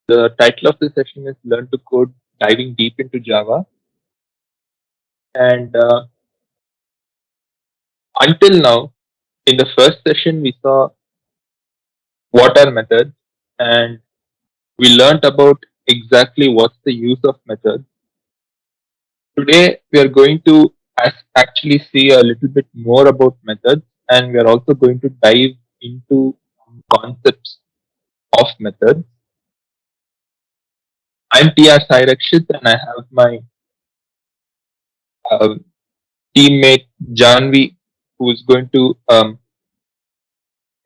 The title of the session is Learn to Code Diving Deep into Java. And until now, in the first session, we saw what are methods and we learned about exactly what's the use of methods. Today, we are going to actually see a little bit more about methods and we are also going to dive into concepts of methods. I'm TR Sai Rakshit and I have my uh, teammate Janvi who is going to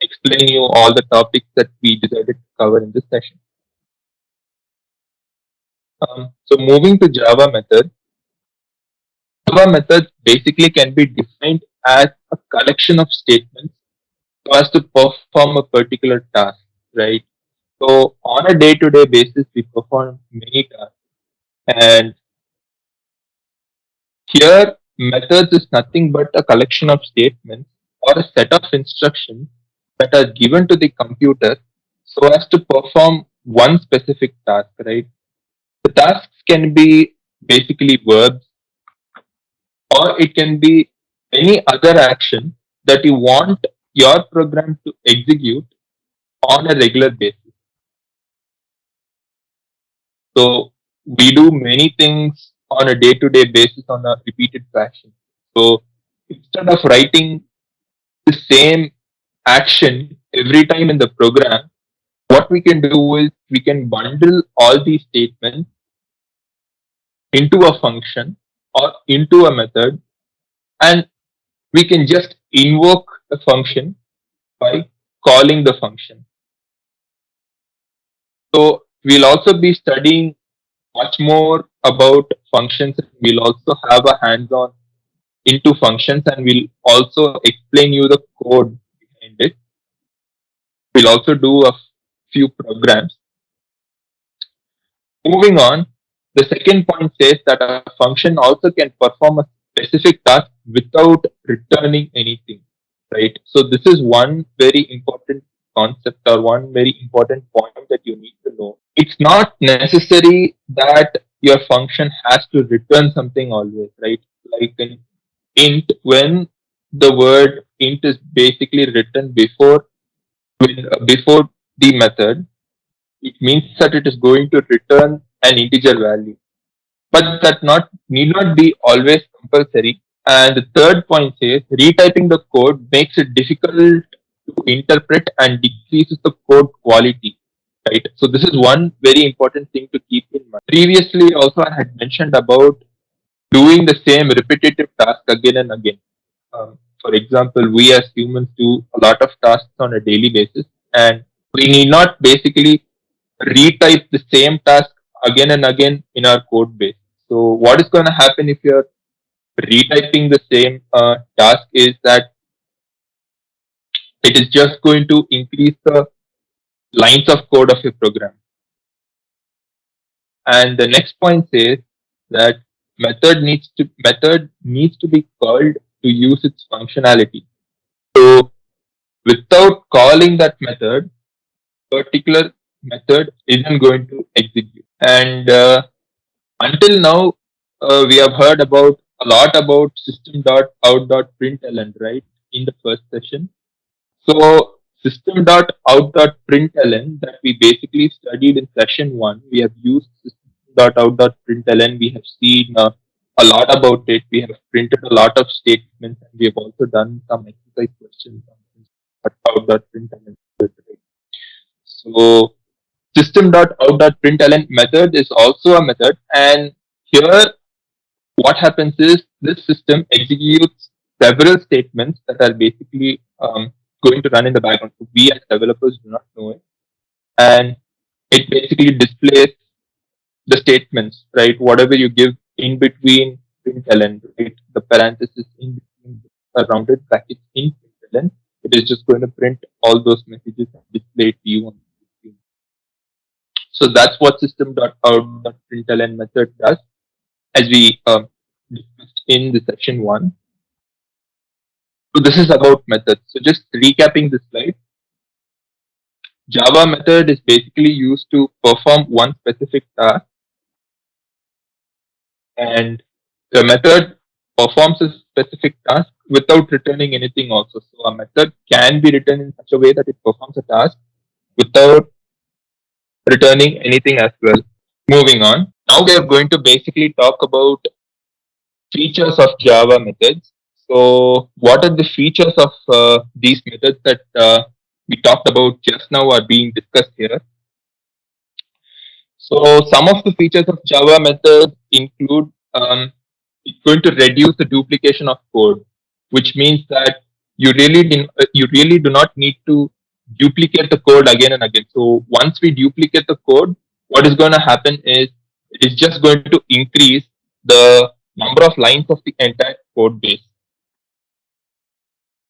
explain you all the topics that we decided to cover in this session. So moving to Java methods, Java methods basically can be defined as a collection of statements so as to perform a particular task, right? So on a day-to-day basis, we perform many tasks, and here methods is nothing but a collection of statements or a set of instructions that are given to the computer so as to perform one specific task, right? The tasks can be basically verbs or it can be any other action that you want your program to execute on a regular basis. So we do many things on a day to day basis on a repeated fashion. So instead of writing the same action every time in the program, what we can do is we can bundle all these statements into a function or into a method and we can just invoke the function by calling the function. So we'll also be studying much more about functions. We'll also have a hands-on into functions and we'll also explain you the code behind it. We'll also do a few programs. Moving on, the second point says that a function also can perform a specific task without returning anything, right? So this is one very important concept or one very important point that you need to know. It's not necessary that your function has to return something always, right? Like in int, when the word int is basically written before the method, it means that it is going to return an integer value. But that not need not be always compulsory. And the third point says retyping the code makes it difficult to interpret and decreases the code quality. Right. So this is one very important thing to keep in mind. Previously, also I had mentioned about doing the same repetitive task again and again. For example, we as humans do a lot of tasks on a daily basis, and we need not basically retype the same task again and again in our code base. So what is going to happen if you're retyping the same task is that it is just going to increase the lines of code of your program. And the next point says that method needs to be called to use its functionality. So without calling that method, particular method isn't going to execute. And until now, we have heard about a lot about system.out.println, right, in the first session. So system.out.println that we basically studied in session one, we have used system.out.println. We have seen a lot about it. We have printed a lot of statements, and we have also done some exercise questions on system.out.println. So system.out.println method is also a method, and here what happens is this system executes several statements that are basically going to run in the background. So we as developers do not know it, and it basically displays the statements, right? Whatever you give in between println, right? The parenthesis in between the rounded brackets in println, it is just going to print all those messages and display it to you on the screen. So that's what system.out.println method does, as we discussed in the section one. So this is about methods. So just recapping this slide, Java method is basically used to perform one specific task, and the method performs a specific task without returning anything also. So a method can be written in such a way that it performs a task without returning anything as well. Moving on. Now we are going to basically talk about features of Java methods. So what are the features of these methods that we talked about just now are being discussed here? So some of the features of Java methods include it's going to reduce the duplication of code, which means that you really do not need to duplicate the code again and again. So once we duplicate the code, what is going to happen is it is just going to increase the number of lines of the entire code base.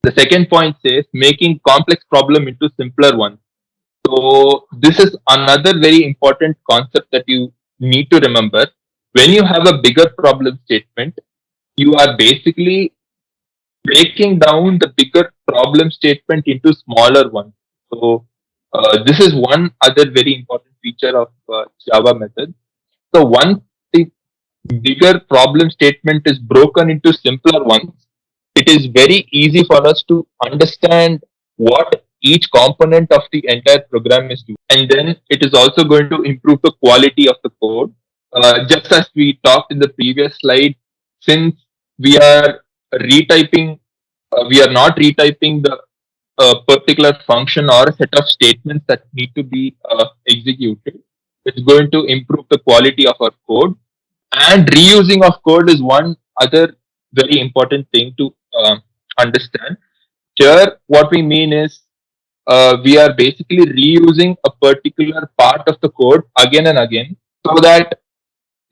The second point says making complex problem into simpler ones. So this is another very important concept that you need to remember. When you have a bigger problem statement, you are basically breaking down the bigger problem statement into smaller ones. So this is one other very important feature of Java methods. So once the bigger problem statement is broken into simpler ones, it is very easy for us to understand what each component of the entire program is doing. And then it is also going to improve the quality of the code. Just as we talked in the previous slide, since we are retyping, we are not retyping the particular function or a set of statements that need to be executed. It's going to improve the quality of our code, and reusing of code is one other very important thing to understand. Here, what we mean is we are basically reusing a particular part of the code again and again so that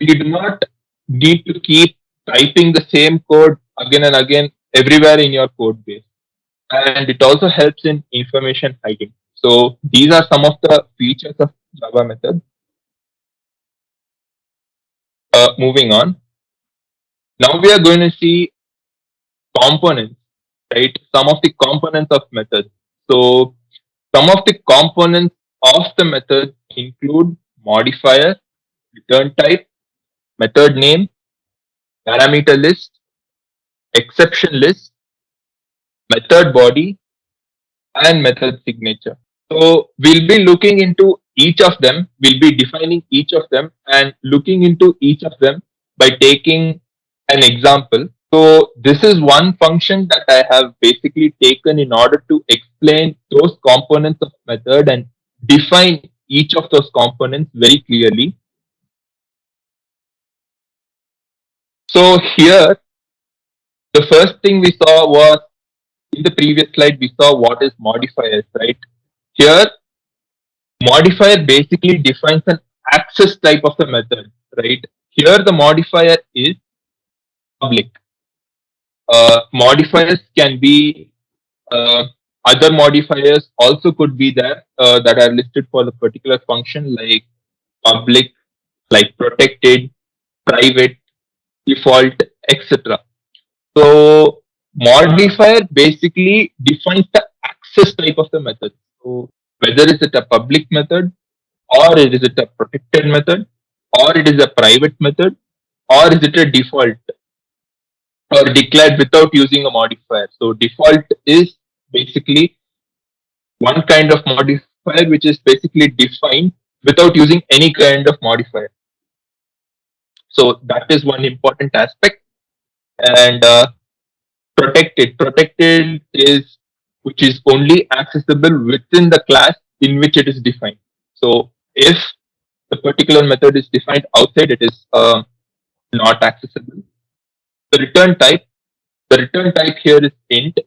you do not need to keep typing the same code again and again everywhere in your code base. And it also helps in information hiding. So these are some of the features of Java method. Moving on. Now we are going to see components, right? Some of the components of methods. So some of the components of the method include modifier, return type, method name, parameter list, exception list, method body, and method signature. So we'll be looking into each of them, we'll be defining each of them and looking into each of them by taking an example. So this is one function that I have basically taken in order to explain those components of method and define each of those components very clearly. So here, the first thing we saw was in the previous slide, we saw what is modifiers, right? Here, modifier basically defines an access type of the method, right? Here, the modifier is public. Modifiers can be other modifiers also could be there that are listed for the particular function, like public, like protected, private, default, etc. So modifier basically defines the access type of the method. So whether is it a public method, or is it a protected method, or it is a private method, or is it a default or declared without using a modifier. So default is basically one kind of modifier which is basically defined without using any kind of modifier. So that is one important aspect. And protected is which is only accessible within the class in which it is defined. So if the particular method is defined outside, it is not accessible. The return type here is int,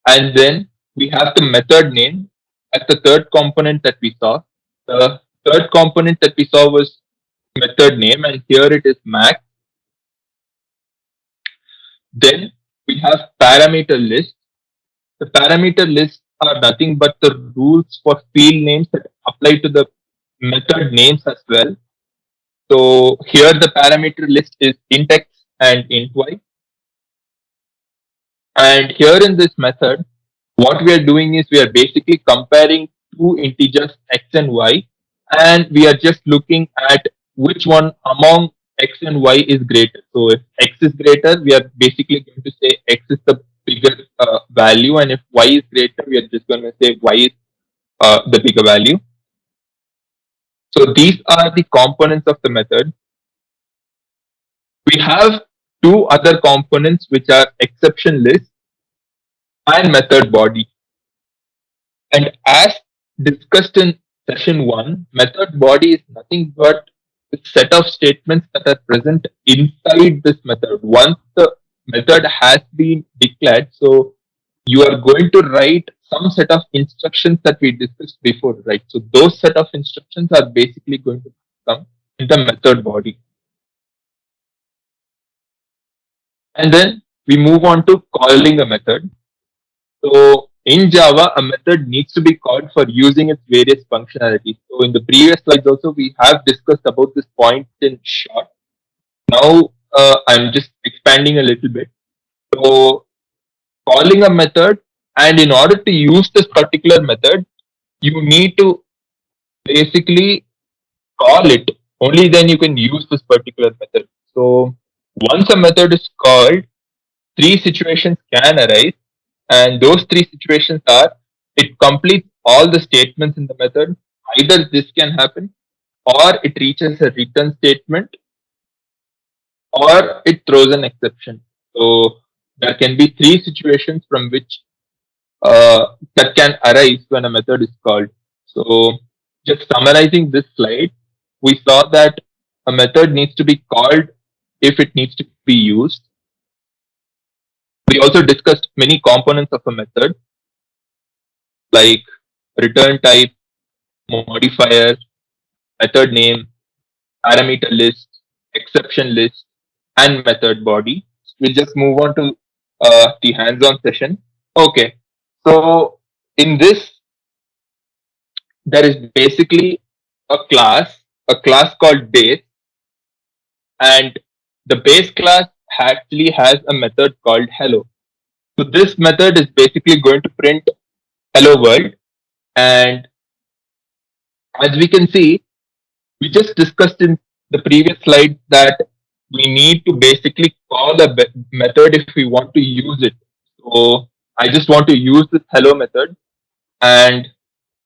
and then we have the method name as the third component that we saw. The third component that we saw was method name, and here it is max. Then we have parameter list. The parameter lists are nothing but the rules for field names that apply to the method names as well. So here the parameter list is int x and int y. And here in this method, what we are doing is we are basically comparing two integers x and y, and we are just looking at which one among x and y is greater. So if x is greater, we are basically going to say x is the bigger value, and if y is greater, we are just going to say y is the bigger value. So these are the components of the method. We have two other components which are exception list and method body. And as discussed in session 1, method body is nothing but a set of statements that are present inside this method. Once the method has been declared, so you are going to write some set of instructions that we discussed before, right? So those set of instructions are basically going to come in the method body. And then we move on to calling a method. So in Java, a method needs to be called for using its various functionalities. So in the previous slides also, we have discussed about this point in short. Now I'm just expanding a little bit. So calling a method, and in order to use this particular method, you need to basically call it. Only then you can use this particular method. So once a method is called, three situations can arise, and those three situations are: it completes all the statements in the method, either this can happen, or it reaches a return statement, or it throws an exception. So there can be three situations from which that can arise when a method is called. So just summarizing this slide, we saw that a method needs to be called if it needs to be used. We also discussed many components of a method like return type, modifier, method name, parameter list, exception list, and method body. We'll just move on to the hands-on session. Okay, so in this, there is basically a class called base, and the base class actually has a method called hello. So this method is basically going to print hello world, and as we can see, we just discussed in the previous slide that we need to basically call a method if we want to use it. So I just want to use this hello method, and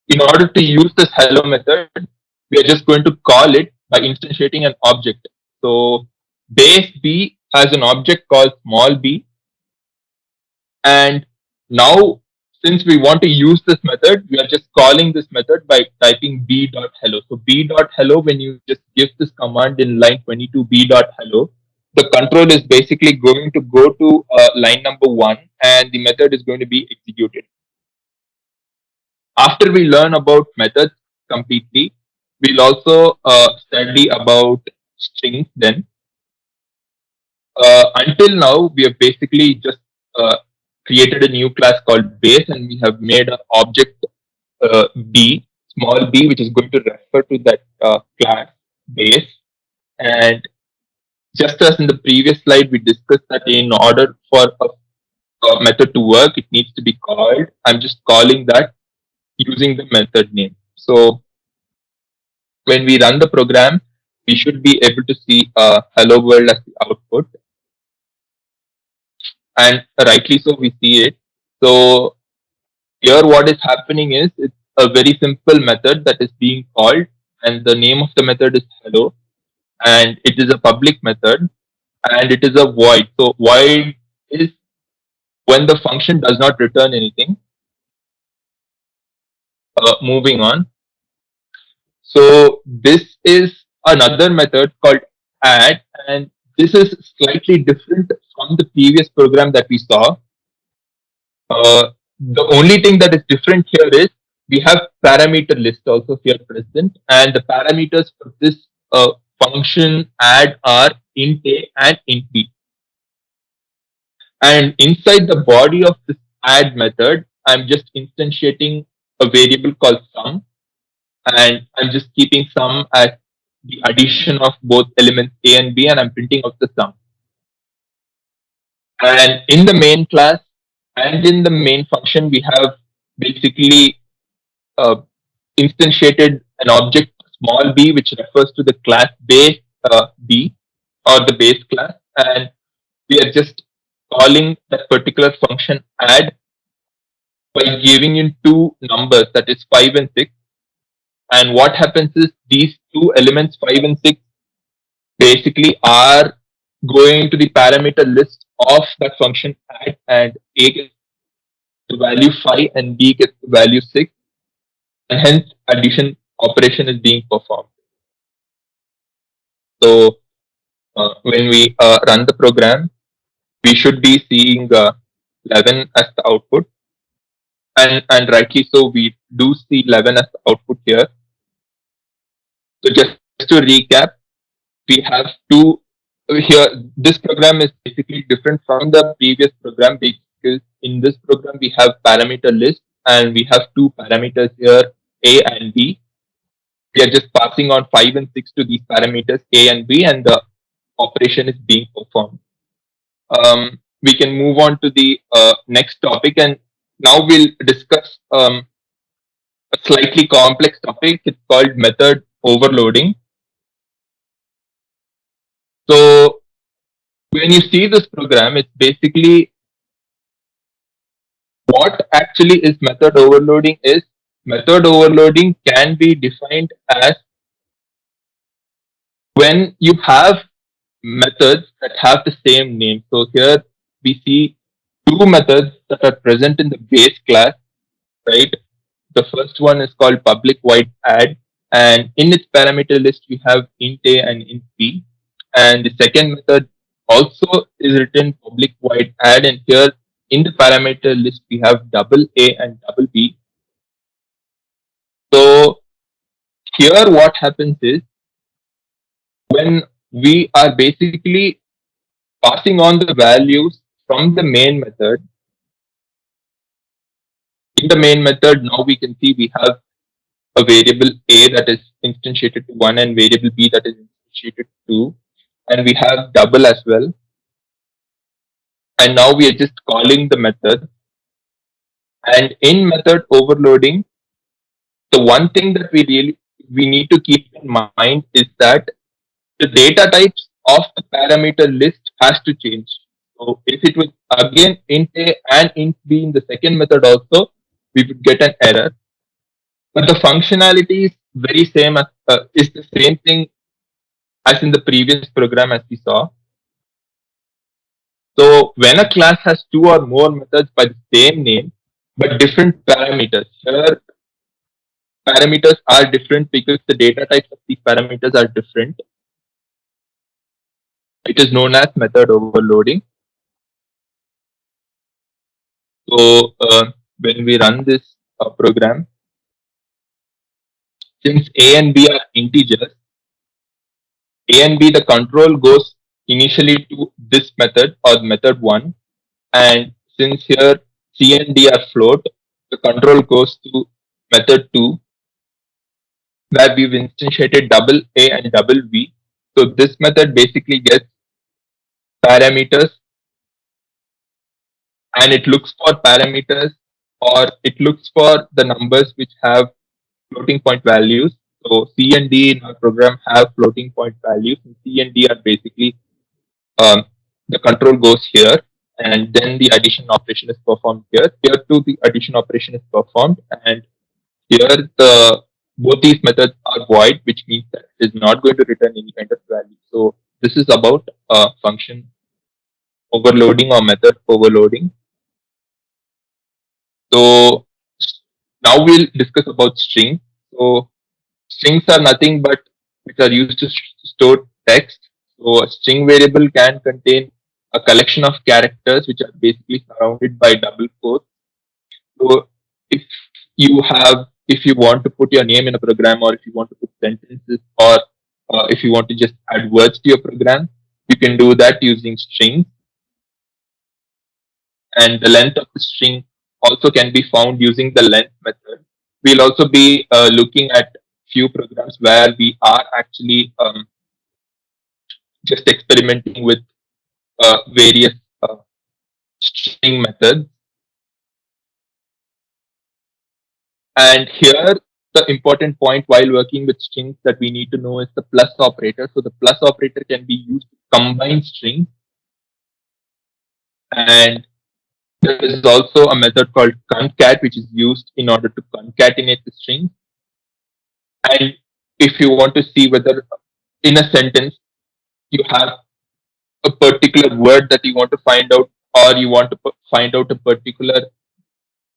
in order to use this hello method, we are just going to call it by instantiating an object. So base b has an object called small b, and now since we want to use this method, we are just calling this method by typing b.hello. So b.hello, when you just give this command in line 22, b.hello, the control is basically going to go to line number 1, and the method is going to be executed. After we learn about methods completely, we'll also study about strings then. Until now, we have basically just created a new class called base, and we have made an object b, small b, which is going to refer to that class base. And just as in the previous slide, we discussed that in order for a method to work, it needs to be called. I'm just calling that using the method name. So when we run the program, we should be able to see hello world as the output. And rightly so, we see it. So here what is happening is it's a very simple method that is being called, and the name of the method is hello, and it is a public method, and it is a void. So void is when the function does not return anything. Moving on. So this is another method called add, and this is slightly different from the previous program that we saw. The only thing that is different here is we have parameter list also here present, and the parameters for this function add are int a and int b. And inside the body of this add method, I'm just instantiating a variable called sum, and I'm just keeping sum as the addition of both elements a and b, and I'm printing out the sum. And in the main class, And in the main function, we have basically uh, instantiated an object small b, which refers to the class base b or the base class, and we are just calling that particular function add by giving in two numbers, that is 5 and 6. And what happens is these two elements 5 and 6 basically are going to the parameter list of that function add, and a gets the value 5 and b gets the value 6, and hence addition operation is being performed. So when we run the program, we should be seeing 11 as the output, and rightly so, we do see 11 as the output here. So just to recap, we have two here. This program is basically different from the previous program because in this program we have parameter list and we have two parameters here, a and b. We are just passing on 5 and 6 to these parameters a and b, and the operation is being performed. We can move on to the next topic, and now we'll discuss a slightly complex topic. It's called method overloading. So when you see this program, it's basically what actually is method overloading is method overloading can be defined as when you have methods that have the same name. So here we see two methods that are present in the base class, right? The first one is called public void add, and in its parameter list we have int a and int b. And the second method also is written public void add, and here in the parameter list we have double a and double b. So here what happens is when we are basically passing on the values from the main method, in the main method now we can see we have a variable a that is instantiated to 1 and variable b that is instantiated to 2, and we have double as well, and now we are just calling the method. And in method overloading, the one thing that we need to keep in mind is that the data types of the parameter list has to change. So if it was again int a and int b in the second method also, we would get an error. But the functionality is very same as is the same thing as in the previous program as we saw. So when a class has two or more methods by the same name but different parameters, here parameters are different because the data types of these parameters are different. It is known as method overloading. So when we run this program, since a and b are integers, a and b the control goes initially to this method or method 1, and since here c and d are float, the control goes to method 2, where we've instantiated double a and double b. So this method basically gets parameters and it looks for parameters, or it looks for the numbers which have floating point values. So C and D in our program have floating point values, and C and D are basically the control goes here, and then the addition operation is performed here. Here too the addition operation is performed, and here the both these methods are void, which means that it is not going to return any kind of value. So this is about function overloading or method overloading. So now we'll discuss about strings. So strings are nothing but which are used to store text. So a string variable can contain a collection of characters which are basically surrounded by double quotes. So if you want to put your name in a program, or if you want to put sentences, or if you want to just add words to your program, you can do that using strings. And the length of the string also can be found using the length method. We'll also be looking at few programs where we are actually just experimenting with various string methods. And here, the important point while working with strings that we need to know is the plus operator. So the plus operator can be used to combine strings, and there is also a method called concat, which is used in order to concatenate the strings. And if you want to see whether in a sentence you have a particular word that you want to find out, or you want to find out a particular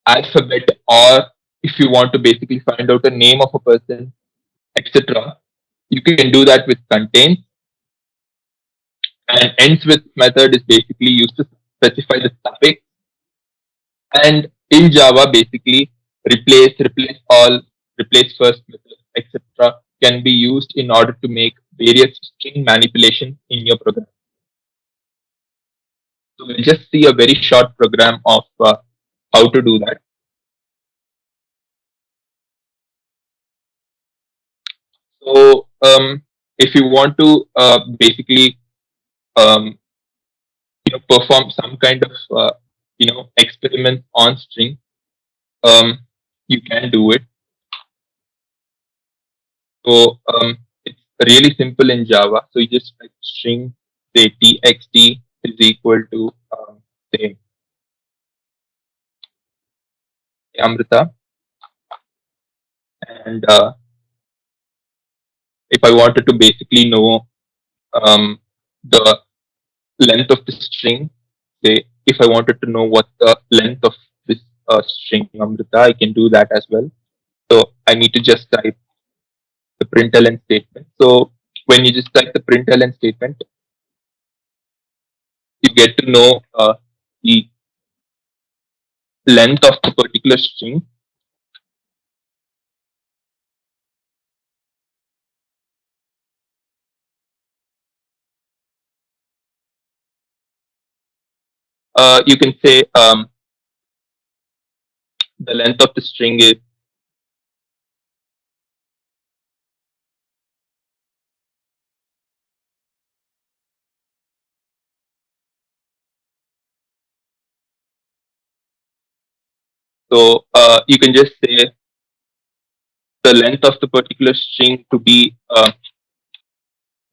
alphabet, or if you want to basically find out a name of a person, etc., you can do that with contains. And ends with method is basically used to specify the suffix. And in Java, basically replace all, replace first method, etc., can be used in order to make various string manipulation in your program. So we'll just see a very short program of how to do that. So if you want to basically um, perform some kind of experiment on string, you can do it. So it's really simple in Java. So you just type string, say txt is equal to say Amrita, and if I wanted to basically know the length of the string, say if I wanted to know what the length of this string Amrita, I can do that as well. So I need to just type the println statement. So when you just type the println statement, you get to know the length of the particular string. You can say the length of the string is so you can just say the length of the particular string to be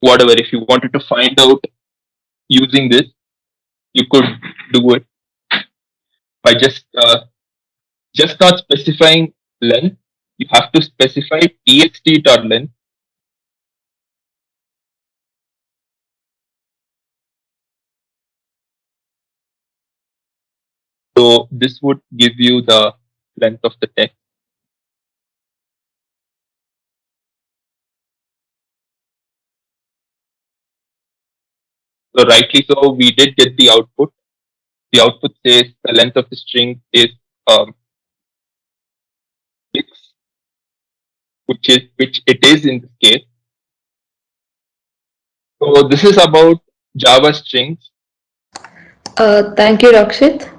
whatever. If you wanted to find out using this, you could do it by just not specifying length. You have to specify txt.length. So this would give you the length of the text. So rightly so, we did get the output. The output says the length of the string is 6, which it is in this case. So this is about Java strings. Thank you, Rakshit.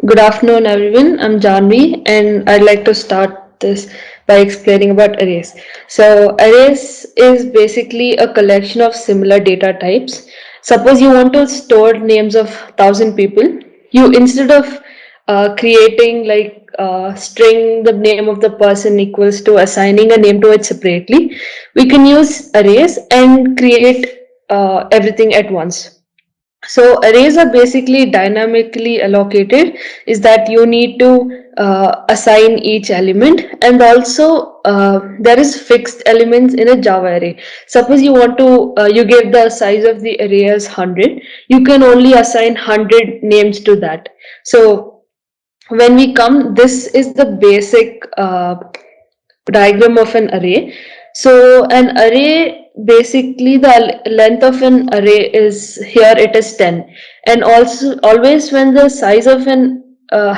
Good afternoon, everyone. I'm Janvi, and I'd like to start this by explaining about arrays. So, arrays is basically a collection of similar data types. Suppose you want to store names of 1,000 people. You instead of creating like string the name of the person equals to assigning a name to it separately, we can use arrays and create everything at once. So arrays are basically dynamically allocated, is that you need to assign each element, and also there is fixed elements in a Java array. Suppose you want to you give the size of the array as 100, you can only assign 100 names to that. So when we come, this is the basic diagram of an array. So an array, basically the length of an array is, here it is 10, and also always when the size of an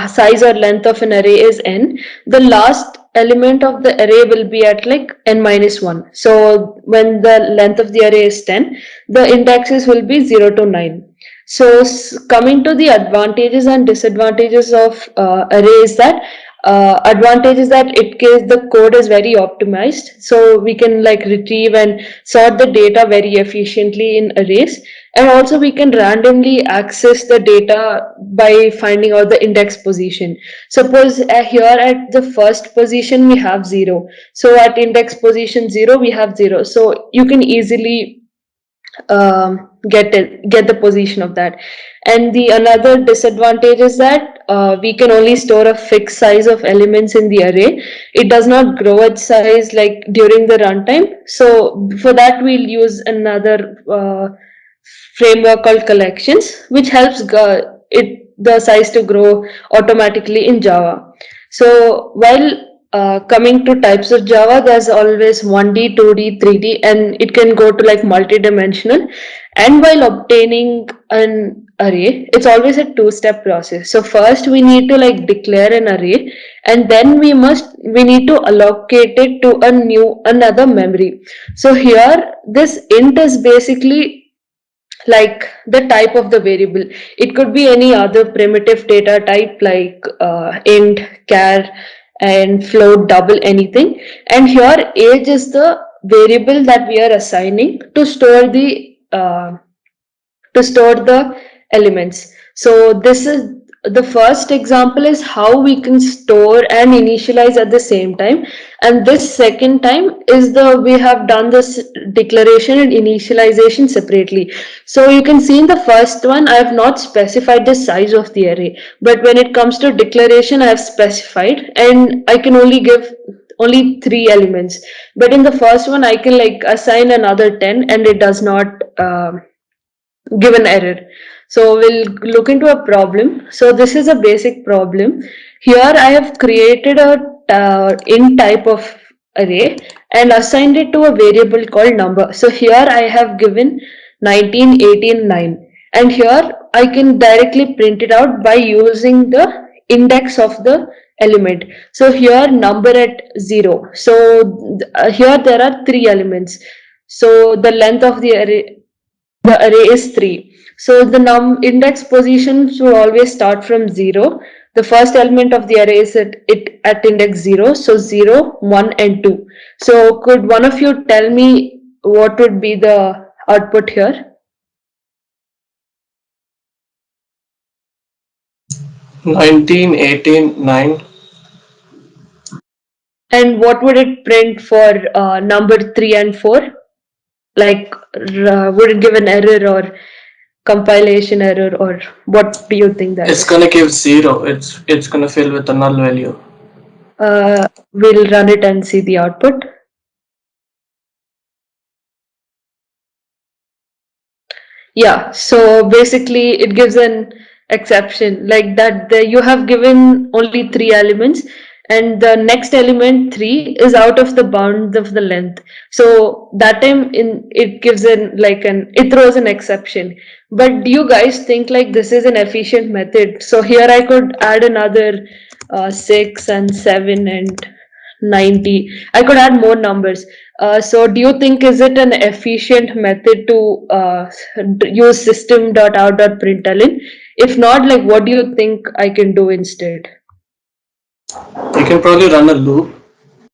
size or length of an array is n, the last element of the array will be at like n minus 1. So when the length of the array is 10, the indexes will be 0 to 9. So coming to the advantages and disadvantages of array is that Advantage is that the code is very optimized, so we can like retrieve and sort the data very efficiently in arrays, and also we can randomly access the data by finding out the index position. Suppose here at the first position we have 0, so at index position 0 we have 0, so you can easily get the position of that. And the another disadvantage is that we can only store a fixed size of elements in the array. It does not grow its size like during the runtime, so for that we'll use another framework called collections, which helps the size to grow automatically in Java. So while coming to types of Java, there's always 1D, 2D, 3D, and it can go to like multi-dimensional. And while obtaining an array, it's always a two-step process. So first we need to like declare an array, and then we need to allocate it to another memory. So here this int is basically like the type of the variable. It could be any other primitive data type like int, char, and float, double, anything. And here age is the variable that we are assigning to store the elements. So this is the first example is how we can store and initialize at the same time. And this second time is we have done this declaration and initialization separately. So you can see in the first one, I have not specified the size of the array, but when it comes to declaration, I have specified, and I can only give only 3 elements. But in the first one, I can like assign another 10, and it does not give an error. So we'll look into a problem. So this is a basic problem. Here I have created a int type of array and assigned it to a variable called number. So here I have given 19, 18, 9, and here I can directly print it out by using the index of the element. So here number at 0. So here there are 3 elements. So the length of the array is 3. So the index position should always start from 0. The first element of the array is at index 0. So 0, 1, and 2. So could one of you tell me what would be the output here? 19, 18, 9. And what would it print for number 3 and 4? Like, would it give an error or compilation error, or what do you think that It's is? gonna give 0. It's gonna fill with a null value. We'll run it and see the output. Yeah, so basically it gives an exception like that you have given only 3 elements, and the next element 3 is out of the bounds of the length. So that time it gives it throws an exception. But do you guys think like this is an efficient method? So here I could add another 6 and 7 and 90. I could add more numbers. So do you think is it an efficient method to use system.out.println? If not, like what do you think I can do instead? You can probably run a loop.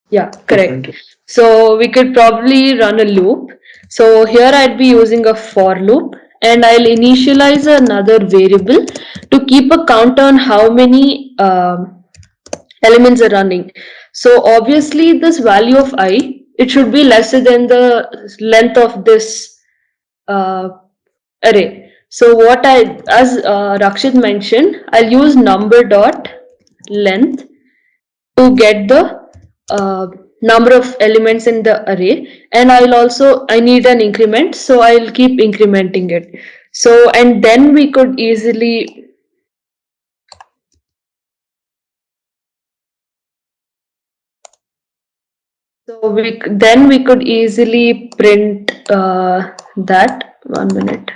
Yeah, to correct. print it. So we could probably run a loop. So here I'd be using a for loop, and I'll initialize another variable to keep a count on how many elements are running. So obviously this value of I, it should be lesser than the length of this uh, array. So what as Rakshit mentioned, I'll use number dot length to get the number of elements in the array, and I need an increment, so I'll keep incrementing it. So and then we could easily then we could easily print that. 1 minute.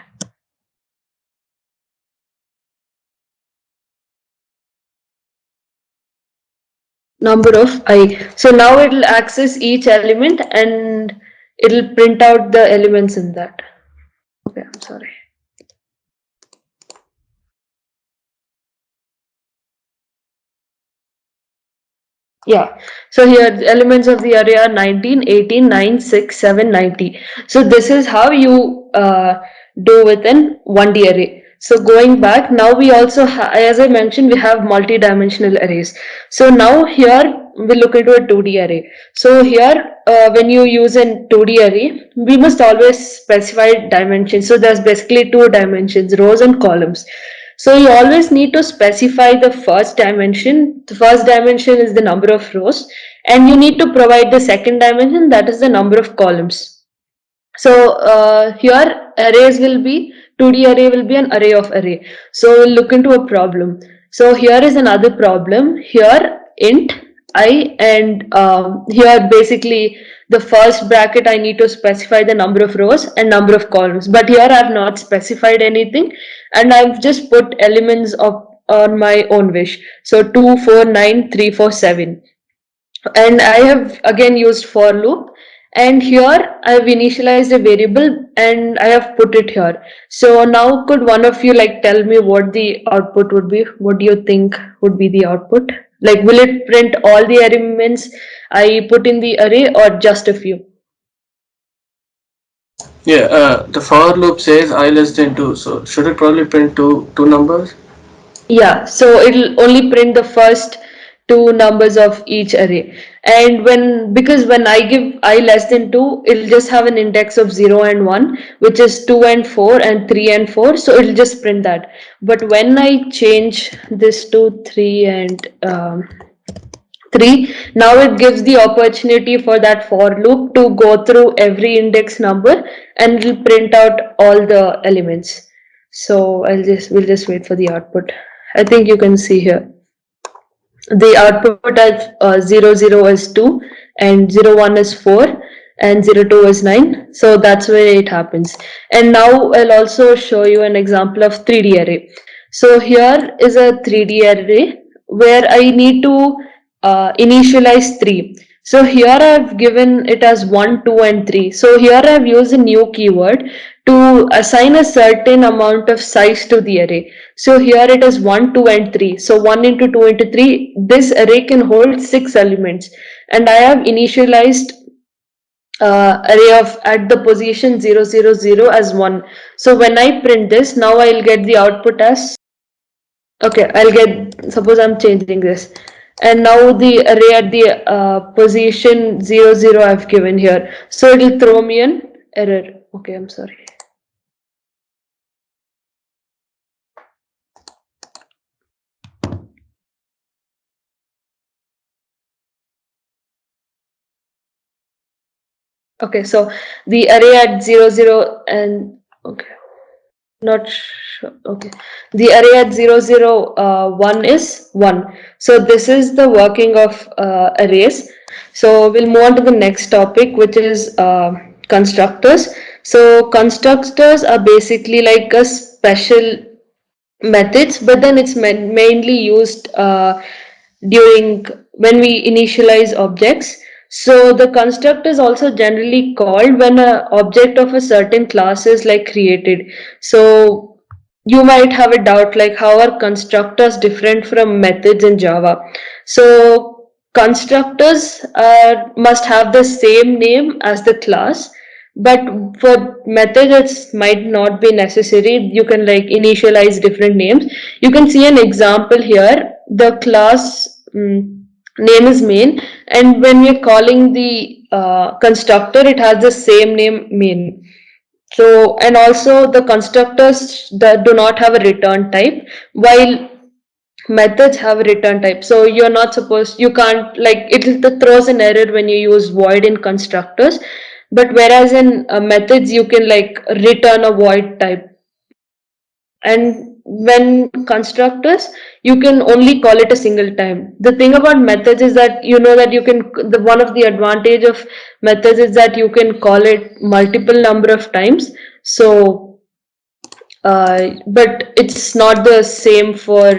Number of I. So now it'll access each element and it'll print out the elements in that. Okay, I'm sorry. Yeah. So here the elements of the array are 19, 18, 9, 6, 7, 90. So this is how you do within 1D array. So going back, now we also, as I mentioned, we have multi-dimensional arrays. So now here we look into a 2D array. So here, when you use a 2D array, we must always specify dimensions. So there's basically two dimensions, rows and columns. So you always need to specify the first dimension. The first dimension is the number of rows, and you need to provide the second dimension, that is the number of columns. So here arrays will be 2D array will be an array of array. So we'll look into a problem. So here is another problem. Here int I, and here basically the first bracket I need to specify the number of rows and number of columns. But here I have not specified anything, and I've just put elements of on my own wish. So 2, 4, 9, 3, 4, 7, and I have again used for loop, and here I have initialized a variable and I have put it here. So now could one of you like tell me what the output would be? What do you think would be the output? Like will it print all the elements I put in the array or just a few? Yeah, the for loop says I less than 2, so should it probably print two numbers? Yeah, so it'll only print the first two numbers of each array. And because when I give I less than 2, it'll just have an index of 0 and 1, which is 2 and 4 and 3 and 4. So it'll just print that. But when I change this to 3 and 3, now it gives the opportunity for that for loop to go through every index number and it'll print out all the elements. So we'll just wait for the output. I think you can see here the output as 0 0 is 2 and 0 1 is 4 and 0 2 is 9. So that's where it happens. And now I'll also show you an example of 3D array. So here is a 3D array where I need to initialize 3. So here I've given it as 1, 2 and 3. So here I've used a new keyword to assign a certain amount of size to the array. So here it is 1, 2 and 3. So 1 into 2 into 3, this array can hold 6 elements. And I have initialized array of at the position 0 0 0 as 1. So when I print this, now I'll get the output as, okay, I'll get, suppose I'm changing this. And now the array at the position 0 0 I've given here. So it'll throw me an error. Okay, I'm sorry. Okay, so the array at 0 0 and okay, not sure. Okay, the array at 0 0 1 is 1. So this is the working of arrays. So we'll move on to the next topic, which is constructors. So constructors are basically like a special methods, but then it's mainly used during when we initialize objects. So the constructor is also generally called when an object of a certain class is like created. So you might have a doubt like how are constructors different from methods in Java? So constructors must have the same name as the class, but for methods it might not be necessary. You can like initialize different names. You can see an example here. The class name is main, and when we're calling the constructor, it has the same name main. So, and also the constructors that do not have a return type, while methods have a return type. So you're not supposed, you can't like it throws an error when you use void in constructors, but whereas in methods you can like return a void type. And when constructors, you can only call it a single time. The thing about methods is that you know that you can, the one of the advantage of methods is that you can call it multiple number of times. So but it's not the same for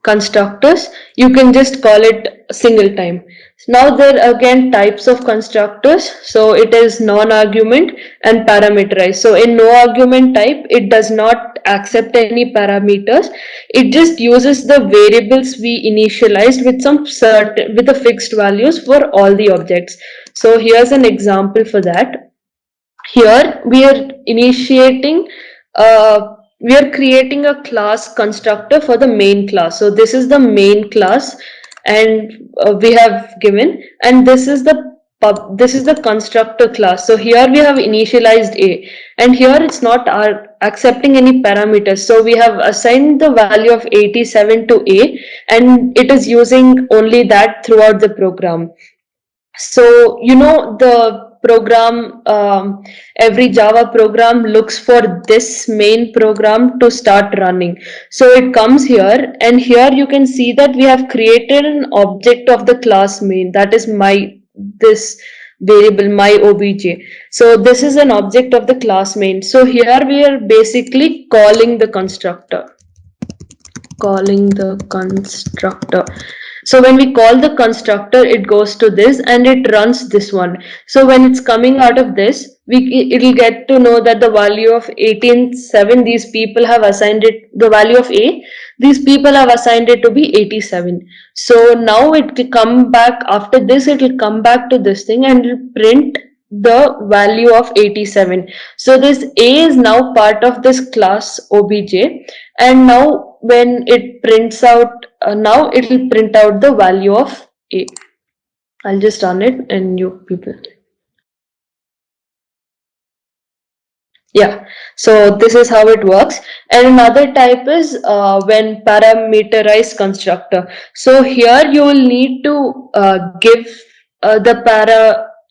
constructors, you can just call it single time. Now there are again types of constructors. So it is non-argument and parameterized. So in no argument type, it does not accept any parameters. It just uses the variables we initialized with some certain with the fixed values for all the objects. So here's an example for that. Here we are initiating we are creating a class constructor for the main class. So this is the main class, and we have given, and this is the constructor class. So here we have initialized a, and here it's not accepting any parameters. So we have assigned the value of 87 to a, and it is using only that throughout the program. So the program, every Java program looks for this main program to start running. So it comes here, and here you can see that we have created an object of the class main, that is this variable my obj. So this is an object of the class main. So here we are basically calling the constructor. So when we call the constructor, it goes to this and it runs this one. So when it's coming out of this, it'll get to know that the value of 18.7, these people have assigned it, the value of a, these people have assigned it to be 87. So now it will come back, after this it will come back to this thing and it'll print the value of 87. So this a is now part of this class obj, and now when it prints out, now it will print out the value of a. I'll just run it and you people. Yeah, so this is how it works. And another type is when parameterized constructor. So here you will need to give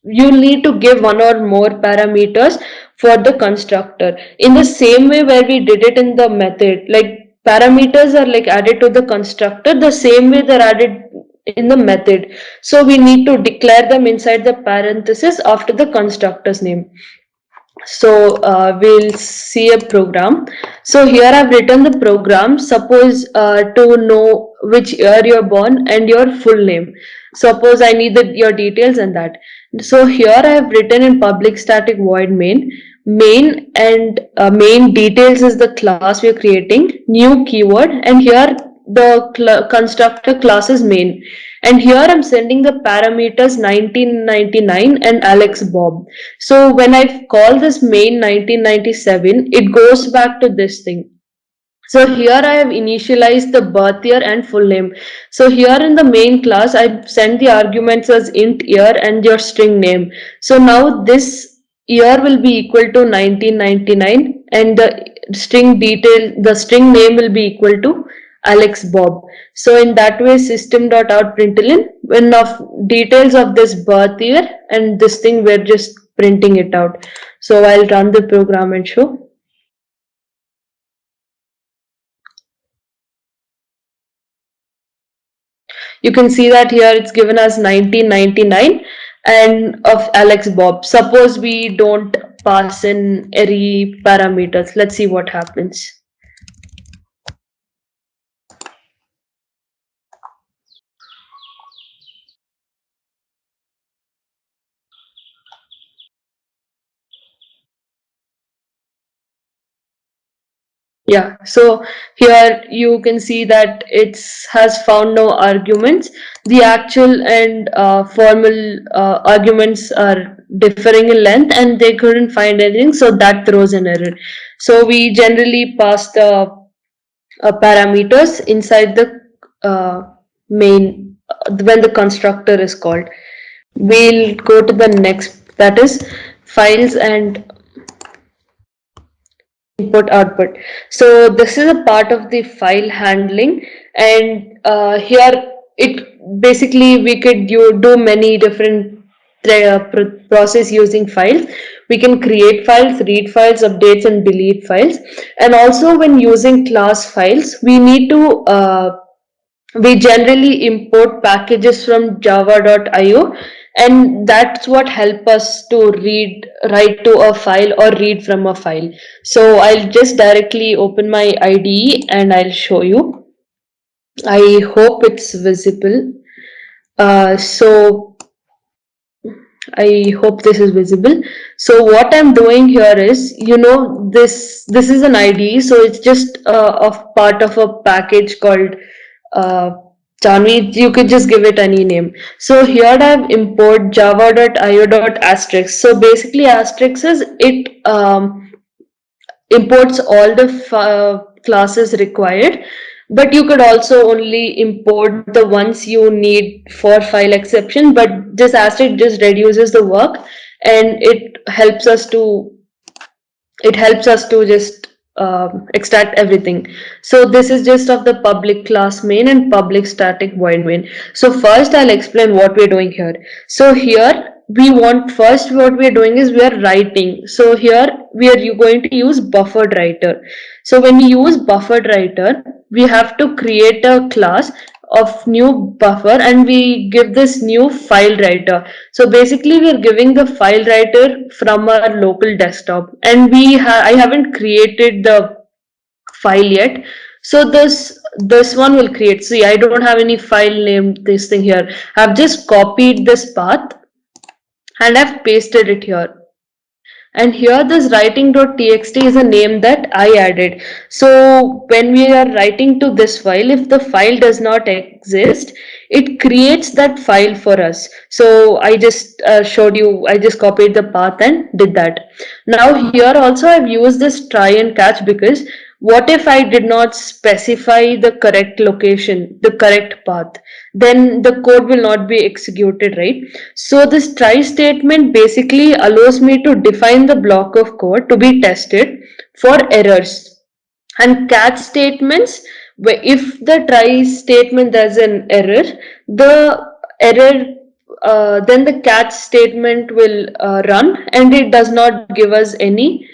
you need to give one or more parameters for the constructor in the same way where we did it in the method. Like parameters are like added to the constructor the same way they're added in the method. So we need to declare them inside the parenthesis after the constructor's name. So we'll see a program. So here I've written the program. Suppose to know which year you're born and your full name. Suppose I need your details and that. So here I have written in public static void main. Main and main details is the class we're creating. New keyword, and here the constructor class is main. And here I'm sending the parameters 1999 and Alex Bob. So when I call this main 1997, it goes back to this thing. So here I have initialized the birth year and full name. So here in the main class, I send the arguments as int year and your string name. So now this year will be equal to 1999 and the string name will be equal to Alex Bob. So in that way, system.out.println, when of details of this birth year and this thing, we're just printing it out. So I'll run the program and show. You can see that here it's given as 1999 and of Alex Bob. Suppose we don't pass in any parameters. Let's see what happens. Yeah, so here you can see that it has found no arguments. The actual and formal arguments are differing in length and they couldn't find anything, so that throws an error. So we generally pass the parameters inside the main when the constructor is called. We'll go to the next, that is files and input output. So this is a part of the file handling, and here it basically we could do many different process using files. We can create files, read files, updates and delete files. And also when using class files, we need to we generally import packages from java.io, and that's what help us to write to a file or read from a file. So I'll just directly open my IDE and I'll show you. I hope it's visible. So I hope this is visible. So what I'm doing here is, this is an IDE, so it's just a part of a package called uh, Janvi. You could just give it any name. So here I've import java.io.asterisk. So basically, asterisk is it imports all the classes required, but you could also only import the ones you need for file exception. But this asterisk just reduces the work, and it helps us to just extract everything. So this is just of the public class main and public static void main. So first I'll explain what we're doing here. So here we want, first what we're doing is we are writing. So here we are going to use buffered writer. So when we use buffered writer, we have to create a class of new buffer, and we give this new file writer. So basically we are giving the file writer from our local desktop, and I haven't created the file yet. So this one will create. See, I don't have any file named this thing here. I've just copied this path and I've pasted it here. And here this writing.txt is a name that I added. So when we are writing to this file, if the file does not exist, it creates that file for us. So I just showed you, I just copied the path and did that. Now here also I've used this try and catch, because what if I did not specify the correct location, the correct path? Then the code will not be executed, right? So this try statement basically allows me to define the block of code to be tested for errors. And catch statements, where if the try statement there's an error, the error then the catch statement will run, and it does not give us any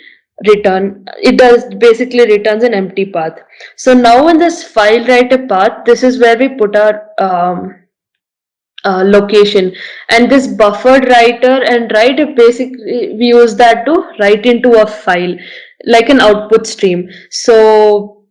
return. It does basically returns an empty path. So now in this file writer path, this is where we put our location, and this buffered writer and write, basically we use that to write into a file like an output stream. So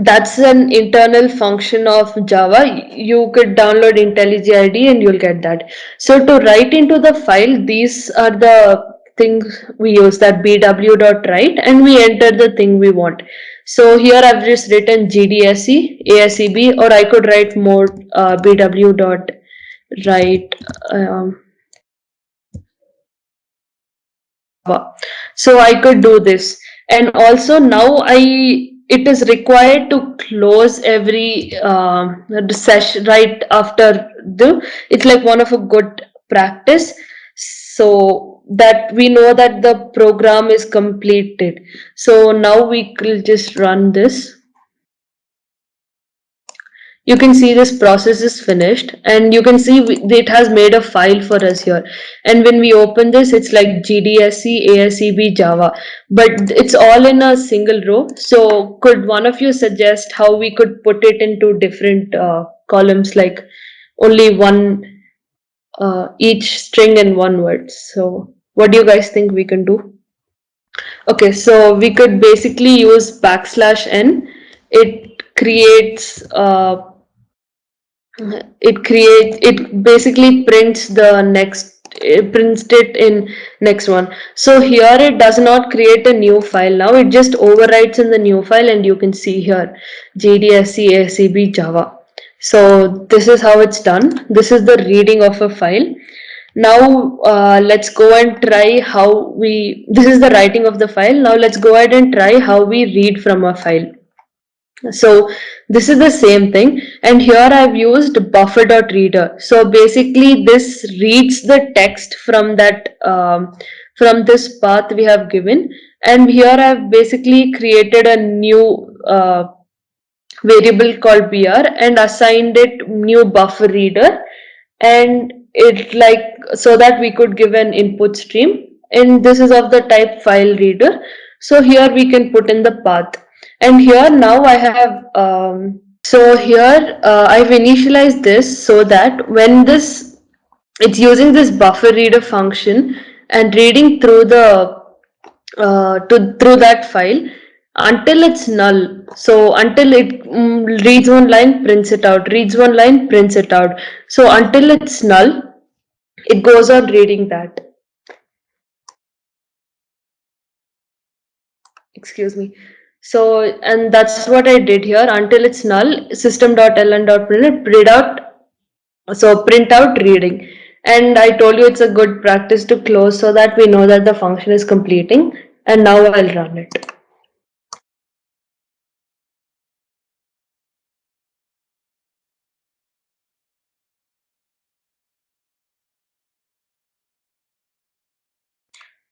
that's an internal function of Java. You could download IntelliJ IDE and you'll get that. So to write into the file, these are the things we use, that bw.write, and we enter the thing we want. So here I've just written GDSE, ASEB, or I could write more bw.write. So I could do this, and also now it is required to close every session right after the. It's like one of a good practice, so that we know that the program is completed. So now we will just run this. You can see this process is finished, and you can see it has made a file for us here. And when we open this, it's like GDSE ASEB Java, but it's all in a single row. So could one of you suggest how we could put it into different columns, like only one each string and one word? So what do you guys think we can do? Okay, so we could basically use \n. It creates it basically prints the next, it prints it in next one. So here it does not create a new file. Now it just overwrites in the new file, and you can see here GDSC ACB Java. So this is how it's done. This is the reading of a file. Now let's go and try how we, this is the writing of the file. Now let's go ahead and try how we read from a file. So this is the same thing, and here I've used buffer.reader. So basically this reads the text from that from this path we have given, and here I've basically created a new variable called br and assigned it new buffer reader, and it like, so that we could give an input stream, and this is of the type file reader. So here we can put in the path, and here now I have so here I've initialized this so that when this, it's using this buffer reader function and reading through the through that file. until it's null. So until it reads one line, prints it out, reads one line, prints it out. So until it's null, it goes on reading that. Excuse me. So, and that's what I did here. Until it's null, system.ln.print, print out reading. And I told you it's a good practice to close so that we know that the function is completing. And now I'll run it.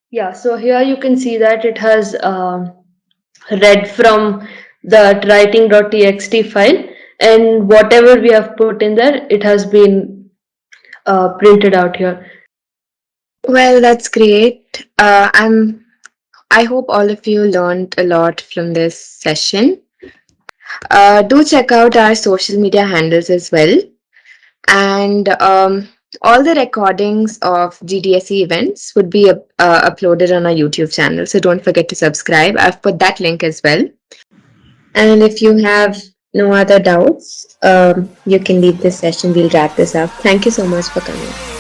Yeah, so here you can see that it has read from the writing.txt file, and whatever we have put in there, it has been printed out here. Well, that's great. I hope all of you learned a lot from this session. Do check out our social media handles as well. And all the recordings of GDSE events would be uploaded on our YouTube channel. So don't forget to subscribe. I've put that link as well. And if you have no other doubts, you can leave this session. We'll wrap this up. Thank you so much for coming.